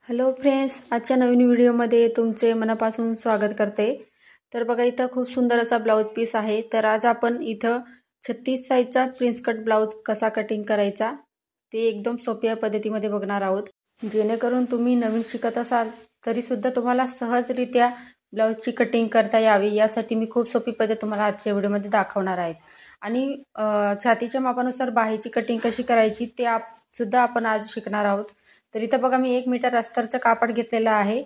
Hello friends, आजच्या नवीन व्हिडिओमध्ये तुमचे मनापासून स्वागत करते। तर बघा, इथं खूप सुंदर असा ब्लाउज पीस आहे। तर आज आपण इथं 36 साईजचा प्रिन्स कट ब्लाउज कसा कटिंग करायचा ते एकदम सोप्या पद्धतीमध्ये बघणार आहोत, जेणेकरून तुम्ही नवीन शिकत असाल तरी सुद्धा तुम्हाला सहजरित्या ब्लाउजची कटिंग करता यावी यासाठी मी खूप सोपी पद्धत तुम्हाला आजच्या व्हिडिओमध्ये दाखवणार आहे। आणि छातीच्या मापानुसार बाहीची कटिंग कशी करायची ते सुद्धा आपण आज शिकणार आहोत। तर इथं बघा, मी 1 मीटर अस्तरचं कापड घेतलेलं आहे।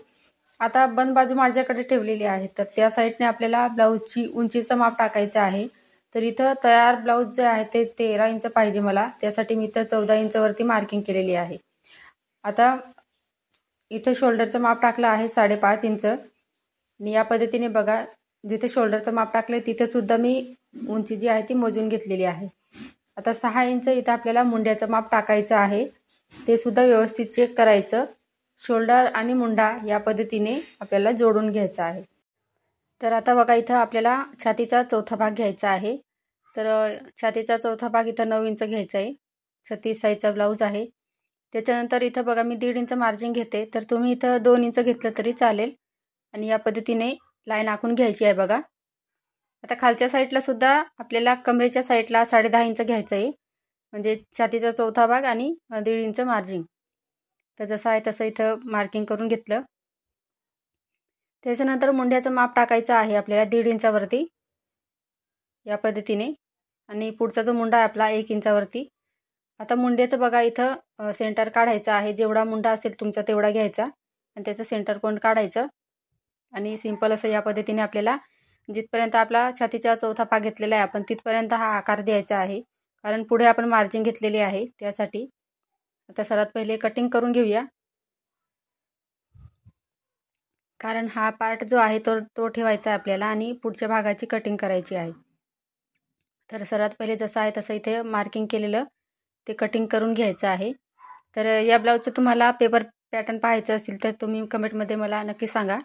आता बंद बाजू माझ्याकडे ठेवलेली आहे, तर त्या साईडने आपल्याला ब्लाउजची उंचीचं माप टाकायचं आहे। तर इथं तयार ब्लाउज जे आहे ते 13 इंच पाहिजे मला, त्यासाठी मी इथं 14 इंचवरती मार्किंग केलेली आहे। आता इथं शोल्डरचं माप टाकलं आहे 5.5 इंच। आणि या पद्धतीने बघा, जिथे शोल्डरचं माप टाकले तिथे सुद्धा मी उंची जी आहे ती मोजून घेतलेली आहे। आता 6 इंच इथं आपल्याला मुंड्याचं माप टाकायचं आहे, ते सुद्धा व्यवस्थित चेक करायचं। शोल्डर आणि मुंडा या पद्धतीने आपल्याला जोडून घ्यायचा आहे। तर आता बघा, इथं आपल्याला छातीचा चौथा भाग घ्यायचा आहे। तर छातीचा चौथा भाग इथं 9 इंच घ्यायचा आहे। 36 साईजचा ब्लाउज आहे। त्याच्यानंतर इथं बघा, मी 1.5 इंच मार्जिन घेते, तर तुम्ही इथं 2 इंच घेतलं तरी चालेल। आणि या पद्धतीने लाईन आखून घ्यायची आहे बघा। आता खालच्या साईडला सुद्धा आपल्याला कमरेच्या साईडला 10.5 इंच घ्यायचं आहे, म्हणजे छातीचा चौथा भाग आणि 1.5 इंच मार्जिन। तर जसं आहे तसं इथं मार्किंग करून घेतलं। त्याच्यानंतर मुंड्याचं माप टाकायचं आहे आपल्याला 1.5 इंचावरती या पद्धतीने, आणि पुढचा जो मुंडा आहे आपला 1 इंचावरती। आता मुंड्याचं बघा, इथं सेंटर काढायचं आहे। जेवढा मुंडा असेल तुमचा तेवढा घ्यायचा आणि त्याचं सेंटर पॉईंट काढायचं। आणि सिंपल असं या पद्धतीने आपल्याला जिथपर्यंत आपला छातीचा चौथा भाग घेतलेला आहे आपण तिथपर्यंत हा आकार द्यायचा आहे, कारण पुढे आपण मार्जिन घेतलेली आहे त्यासाठी। आता सर्वात पहिले कटिंग करून घेऊया, कारण हा पार्ट जो आहे तो ठेवायचा आहे आपल्याला आणि पुढच्या भागाची कटिंग करायची आहे। तर सर्वात पहिले जसं आहे तसं इथे मार्किंग केलेलं ते कटिंग करून घ्यायचं आहे। तर या ब्लाउजचं तुम्हाला पेपर पॅटर्न पाहायचं असेल तर तुम्ही कमेंटमध्ये मला नक्की सांगा।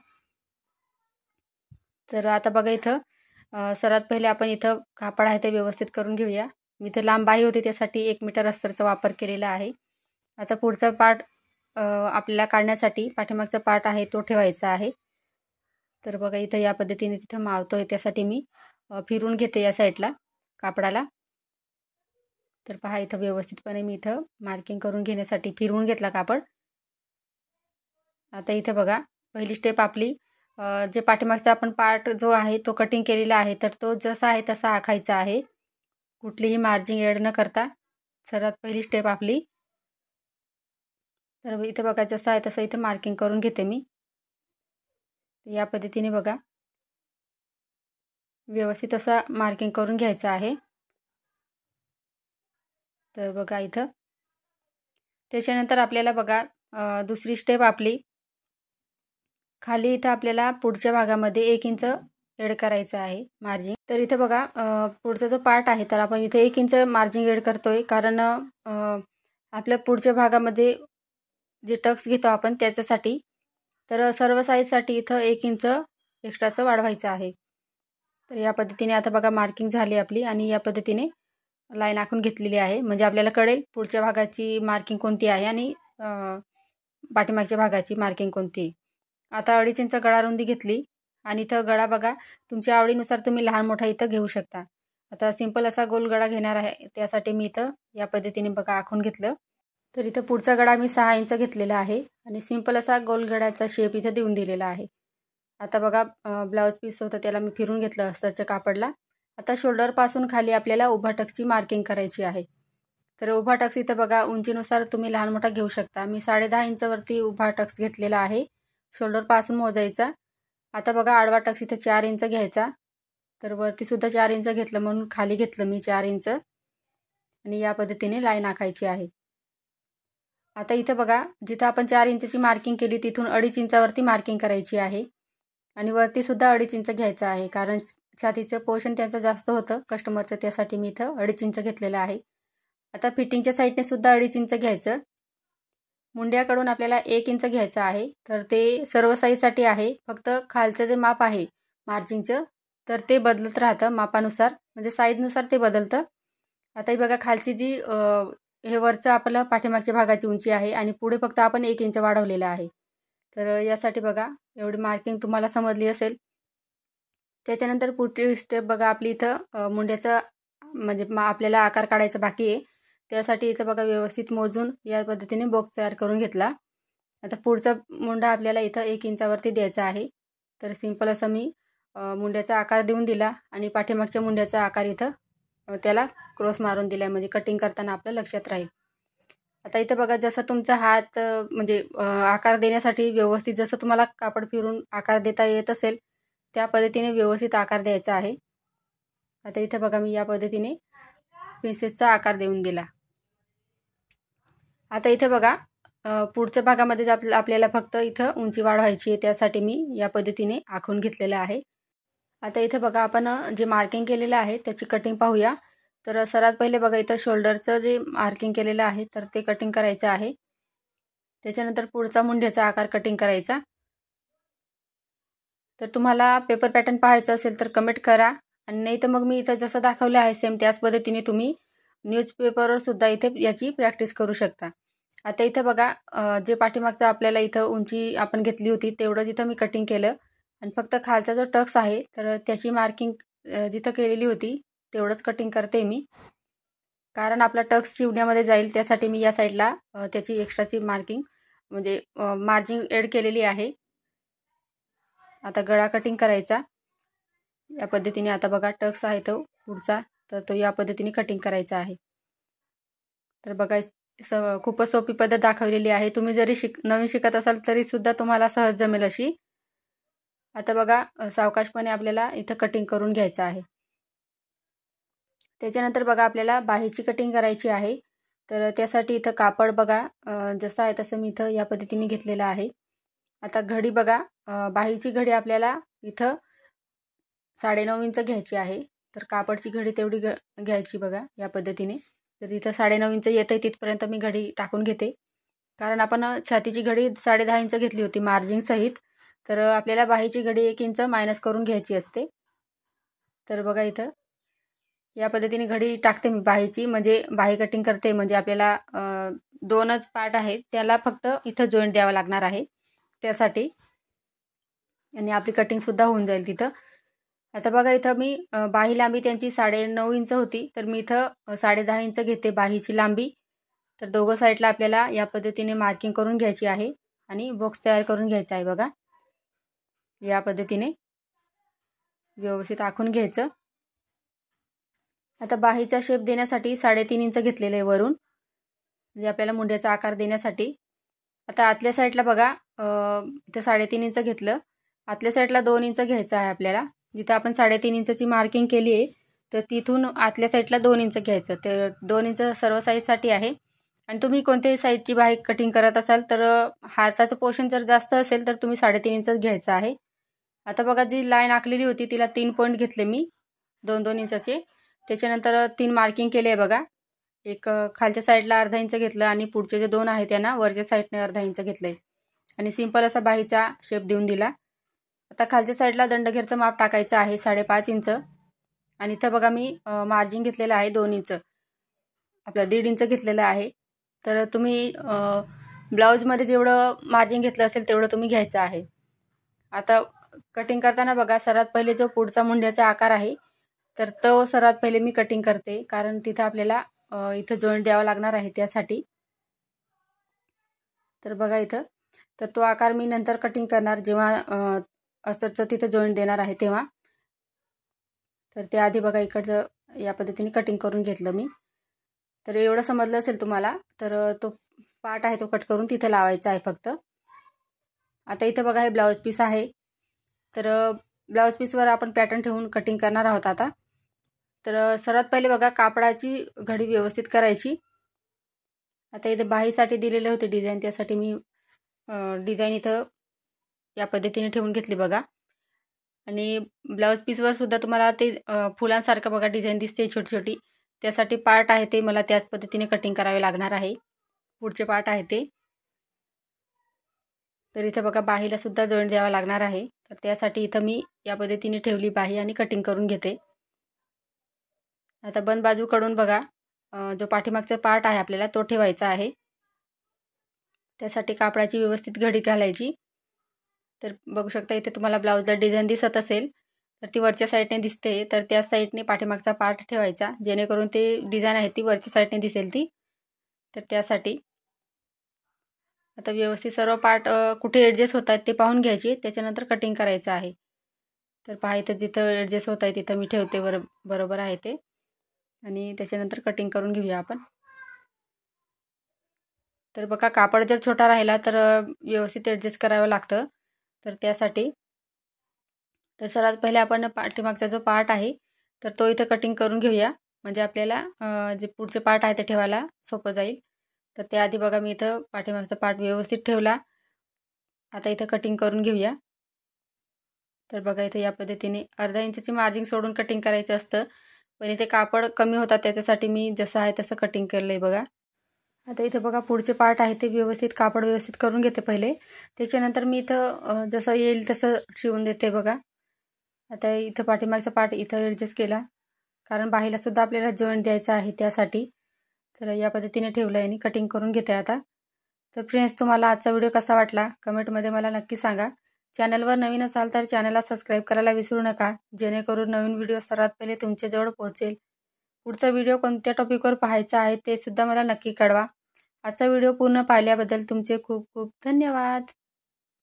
तर आता बघा, इथं सर्वात पहिले आपण इथं कापड आहे ते व्यवस्थित करून घेऊया। मी इथं लांब बाही होती त्यासाठी 1 मीटर अस्तरचा वापर केलेला आहे। आता पुढचा पार्ट आपल्याला काढण्यासाठी पाठीमागचा पार्ट आहे तो ठेवायचा आहे। तर बघा, इथं या पद्धतीने तिथं मावतोय त्यासाठी मी फिरून घेते या साईडला कापडाला। तर पहा, इथं व्यवस्थितपणे मी इथं मार्किंग करून घेण्यासाठी फिरवून घेतला कापड। आता इथं बघा, पहिली स्टेप आपली जे पाठीमागचा आपण पार्ट जो आहे तो कटिंग केलेला आहे, तर तो जसा आहे तसा आखायचा आहे, कुठलीही मार्जिन ॲड न करता। सर्वात पहिली स्टेप आपली। तर इथं बघा, जसं आहे तसं इथं मार्किंग करून घेते मी। या पद्धतीने बघा, व्यवस्थित असं मार्किंग करून घ्यायचं आहे। तर बघा इथं, त्याच्यानंतर आपल्याला बघा दुसरी स्टेप आपली खाली इथं आपल्याला पुढच्या भागामध्ये 1 इंच ॲड करायचं आहे मार्जिन। तर इथं बघा, पुढचा जो पार्ट आहे तर आपण इथे 1 इंच मार्जिन ॲड करतोय, कारण आपल्या पुढच्या भागामध्ये जे टक्स घेतो आपण त्याच्यासाठी। तर सर्व साईजसाठी इथं 1 इंच एक्स्ट्राचं वाढवायचं आहे। तर या पद्धतीने आता बघा मार्किंग झाली आपली, आणि या पद्धतीने लाईन आखून घेतलेली आहे, म्हणजे आपल्याला कळेल पुढच्या भागाची मार्किंग कोणती आहे आणि पाठीमागच्या भागाची मार्किंग कोणती। आता 2.5 इंच गळा रुंदी घेतली, आणि इथं गळा बघा तुमच्या आवडीनुसार तुम्ही लहान मोठा इथं घेऊ शकता। आता सिंपल असा गोल गळा घेणार आहे, त्यासाठी मी इथं या पद्धतीने बघा आखून घेतलं। तर इथं पुढचा गळा मी 6 इंच घेतलेला आहे, आणि सिंपल असा गोल गळ्याचा शेप इथं देऊन दिलेला आहे। आता बघा, ब्लाउज पीस होतं त्याला मी फिरून घेतलं अस्तरच्या कापडला। आता शोल्डरपासून खाली आपल्याला उभा टक्सची मार्किंग करायची आहे। तर उभा टक्स इथं बघा उंचीनुसार तुम्ही लहान मोठा घेऊ शकता। मी 10.5 इंचवरती उभा टक्स घेतलेला आहे, शोल्डरपासून मोजायचा। आता बघा, आडवा टक्स इथं 4 इंच घ्यायचा। तर वरती सुद्धा 4 इंच घेतलं, म्हणून खाली घेतलं मी 4 इंच, आणि या पद्धतीने लाईन आखायची आहे। आता इथं बघा, जिथं आपण 4 इंचची मार्किंग केली तिथून 2.5 इंचावरती मार्किंग करायची आहे, आणि वरती सुद्धा 2.5 इंच घ्यायचं आहे, कारण छातीचं पोर्शन त्यांचं जास्त होतं कस्टमरचं, त्यासाठी मी इथं 2.5 इंच घेतलेलं आहे। आता फिटिंगच्या साईडने सुद्धा 2.5 इंच घ्यायचं। मुंड्याकडून आपल्याला 1 इंच घ्यायचं आहे, तर ते सर्व साईजसाठी आहे। फक्त खालचं जे माप आहे मार्जिनचं, तर ते बदलत राहतं मापानुसार, म्हणजे साईजनुसार ते बदलतं। आता ही बघा, खालची जी हे वरचं आपलं पाठीमागच्या भागाची उंची आहे, आणि पुढे फक्त आपण 1 इंच वाढवलेलं आहे। तर यासाठी बघा एवढी मार्किंग तुम्हाला समजली असेल. त्याच्यानंतर पुढची स्टेप बघा आपली इथं मुंड्याचा म्हणजे आपल्याला आकार काढायचा बाकी आहे. त्यासाठी इथं बघा व्यवस्थित मोजून या पद्धतीने बॉक्स तयार करून घेतला. आता पुढचा मुंडा आपल्याला इथं 1 इंचावरती द्यायचा आहे. तर सिंपल असा मी मुंड्याचा आकार देऊन दिला आणि पाठीमागच्या मुंड्याचा आकार इथं त्याला क्रॉस मारून दिला, म्हणजे कटिंग करताना आपल्या लक्षात राहील. आता इथं बघा जसं तुमचा हात म्हणजे आकार देण्यासाठी व्यवस्थित जसं तुम्हाला कापड फिरून आकार देता येत असेल त्या पद्धतीने व्यवस्थित आकार द्यायचा आहे. आता इथं बघा मी या पद्धतीने प्रिन्सेसचा आकार देऊन दिला. आता इथं बघा पुढच्या भागामध्ये आपल्याला फक्त इथं उंची वाढवायची आहे. त्यासाठी मी या पद्धतीने आखून घेतलेलं आहे. आता इथं बघा आपण जे मार्किंग केलेलं आहे त्याची कटिंग पाहूया. तर सर्वात पहिले बघा इथं शोल्डरचं जे मार्किंग केलेलं आहे तर ते कटिंग करायचं आहे. त्याच्यानंतर पुढचा मुंड्याचा आकार कटिंग करायचा. तर तुम्हाला पेपर पॅटर्न पाहायचं असेल तर कमेंट करा, आणि नाही तर मग मी इथं जसं दाखवलं आहे सेम त्याच पद्धतीने तुम्ही न्यूजपेपरवर सुद्धा इथे याची प्रॅक्टिस करू शकता. आता इथं बघा जे पाठीमागचं आपल्याला इथं उंची आपण घेतली होती तेवढंच इथं मी कटिंग केलं, आणि फक्त खालचा जो टक्स आहे तर त्याची मार्किंग जिथं केलेली होती तेवढंच कटिंग करते मी, कारण आपला टक्स शिवण्यामध्ये जाईल त्यासाठी मी या साईडला त्याची एक्स्ट्राची मार्किंग म्हणजे मार्जिन ॲड केलेली आहे. आता गळा कटिंग करायचा या पद्धतीने. आता बघा टक्स आहे तो पुढचा, तर तो या पद्धतीने कटिंग करायचा आहे. तर बघा खूपच सोपी पद्धत दाखवलेली आहे. तुम्ही जरी नवीन शिकत असाल तरी सुद्धा तुम्हाला सहज जमेल अशी. आता बघा सावकाशपणे आपल्याला इथं कटिंग करून घ्यायचं आहे. त्याच्यानंतर बघा आपल्याला बाहीची कटिंग करायची आहे. तर त्यासाठी इथं कापड बघा जसं आहे तसं मी इथं या पद्धतीने घेतलेलं आहे. आता घडी बघा बाहीची घडी आपल्याला इथं 9.5 इंच घ्यायची आहे. तर कापडची घडी तेवढी घ्यायची बघा या पद्धतीने. तर इथं 9.5 इंच येतं आहे तिथपर्यंत मी घडी टाकून घेते, कारण आपण छातीची घडी 10.5 इंच घेतली होती मार्जिंग सहित. तर आपल्याला बाहीची घडी 1 इंच मायनस करून घ्यायची असते. तर बघा इथं या पद्धतीने घडी टाकते मी बाहीची, म्हणजे बाही कटिंग करते. म्हणजे आपल्याला 2च पार्ट आहेत त्याला फक्त इथं जॉईंट द्यावा लागणार आहे त्यासाठी, आणि आपली कटिंगसुद्धा होऊन जाईल तिथं. आता बघा इथं मी बाही लांबी त्यांची 9.5 इंच होती, तर मी इथं 10.5 इंच घेते बाहीची लांबी. तर दोघं साईडला आपल्याला या पद्धतीने मार्किंग करून घ्यायची आहे आणि बॉक्स तयार करून घ्यायचा आहे. बघा या पद्धतीने व्यवस्थित आखून घ्यायचं. आता बाहीचा शेप देण्यासाठी 3.5 इंच घेतलेलं आहे वरून, म्हणजे आपल्याला मुंड्याचा आकार देण्यासाठी. आता आतल्या साईडला बघा इथं 3.5 इंच घेतलं, आतल्या साईडला 2 इंच घ्यायचं आहे आपल्याला. जिथं आपण 3.5 इंचची मार्किंग केली आहे तर तिथून आतल्या साईडला 2 इंच घ्यायचं. तर 2 इंच सर्व साईजसाठी आहे. आणि तुम्ही कोणत्याही साईजची बाही कटिंग करत असाल तर हाताचं पोर्शन जर जास्त असेल तर तुम्ही 3.5 इंचच घ्यायचं आहे. आता बघा जी लाईन आखलेली होती तिला 3 पॉईंट घेतले मी 2-2 इंचाचे. त्याच्यानंतर 3 मार्किंग केले आहे बघा. एक खालच्या साईडला 1/2 इंच घेतलं आणि पुढचे जे 2 आहे त्यांना वरच्या साईडने 1/2 इंच घेतलं आहे, आणि सिंपल असा बाहीचा शेप देऊन दिला. आता खालच्या साईडला दंडघेरचं माप टाकायचं आहे 5.5 इंच, आणि इथं बघा मी मार्जिन घेतलेलं आहे 2 इंच, आपलं 1.5 इंच घेतलेलं आहे. तर तुम्ही ब्लाऊजमध्ये जेवढं मार्जिन घेतलं असेल तेवढं तुम्ही घ्यायचं आहे. आता कटिंग करताना बघा सर्वात पहिले जो पुढचा मुंड्याचा आकार आहे तर तो सर्वात पहिले मी कटिंग करते, कारण तिथं आपल्याला इथं जॉईंट द्यावा लागणार आहे त्यासाठी. तर बघा इथं तर तो आकार मी नंतर कटिंग करणार जेव्हा अस्तरचं तिथं जॉईंट देणार आहे तेव्हा. तर त्याआधी बघा इकडचं या पद्धतीने कटिंग करून घेतलं मी. तर एवढं समजलं असेल तुम्हाला, तर तो पार्ट आहे तो कट करून तिथं लावायचा आहे फक्त. आता इथं बघा हे ब्लाऊज पीस आहे, तर ब्लाऊज पीसवर आपण पॅटर्न ठेवून कटिंग करणार आहोत आता. तर सर्वात पहिले बघा कापडाची घडी व्यवस्थित करायची. आता इथे बाहीसाठी दिलेले होते डिझाईन, त्यासाठी मी डिझाईन इथं या पद्धतीने ठेवून घेतली बघा. आणि ब्लाऊज पीसवर सुद्धा तुम्हाला ते फुलांसारखं बघा डिझाईन दिसते छोटी छोटी, त्यासाठी पार्ट आहे ते मला त्याच पद्धतीने कटिंग करावे लागणार आहे. पुढचे पार्ट आहे ते. तर इथं बघा बाहीला सुद्धा जॉईंट द्यावा लागणार आहे, तर त्यासाठी इथं मी या पद्धतीने ठेवली बाही आणि कटिंग करून घेते. आता बंद बाजूकडून बघा जो पाठीमागचा पार्ट आहे आपल्याला तो ठेवायचा आहे. त्यासाठी कापडाची व्यवस्थित घडी घालायची तर बघू शकता इथे तुम्हाला ब्लाऊजला डिझाईन दिसत असेल तर ती वरच्या साईडने दिसते, तर त्या साईडने पाठीमागचा पार्ट ठेवायचा जेणेकरून ते डिझाईन आहे ती वरच्या साईडने दिसेल ती. तर त्यासाठी आता व्यवस्थित सर्व पार्ट कुठे ॲडजस्ट होत आहेत ते पाहून घ्यायचे, त्याच्यानंतर कटिंग करायचं आहे. तर पहा इथं जिथं ॲडजस्ट होत आहे तिथं मी ठेवते, बरोबर आहे ते. आणि त्याच्यानंतर कटिंग करून घेऊया आपण. तर बघा कापड जर छोटा राहिला तर व्यवस्थित ॲडजस्ट करावं लागतं. तर त्यासाठी तर सर्वात पहिले आपण पाठीमागचा जो पार्ट आहे तर तो इथं कटिंग करून घेऊया, म्हणजे आपल्याला जे पुढचे पार्ट आहे ते ठेवायला सोपं जाईल. तर त्याआधी बघा मी इथं पाठीमागचा पार्ट व्यवस्थित ठेवला. आता इथं कटिंग करून घेऊया. तर बघा इथे या पद्धतीने अर्धा इंचाची मार्जिन सोडून कटिंग करायचं असतं, पण इथे कापड कमी होतात त्याच्यासाठी मी जसं आहे तसं कटिंग केलं आहे बघा. आता इथे बघा पुढचे पार्ट आहे ते व्यवस्थित कापड व्यवस्थित करून घेते पहिले, त्याच्यानंतर मी इथं जसं येईल तसं शिवून देते बघा. आता इथं पाठीमागचा पार्ट इथं ॲडजस्ट केला, कारण बाहीलासुद्धा आपल्याला जॉईंट द्यायचा आहे त्यासाठी. तर या पद्धतीने ठेवलं आहे आणि कटिंग करून घेते आता. तर फ्रेंड्स, तुम्हाला आजचा व्हिडिओ कसा वाटला कमेंटमध्ये मला नक्की सांगा. चॅनलवर नवीन असाल तर चॅनलला सबस्क्राईब करायला विसरू नका, जेणेकरून नवीन व्हिडिओ सर्वात पहिले तुमच्याजवळ पोहोचेल. पुढचा व्हिडिओ कोणत्या टॉपिकवर पाहायचा आहे ते सुद्धा मला नक्की कळवा. आजचा व्हिडिओ पूर्ण पाहिल्याबद्दल तुमचे खूप खूप धन्यवाद.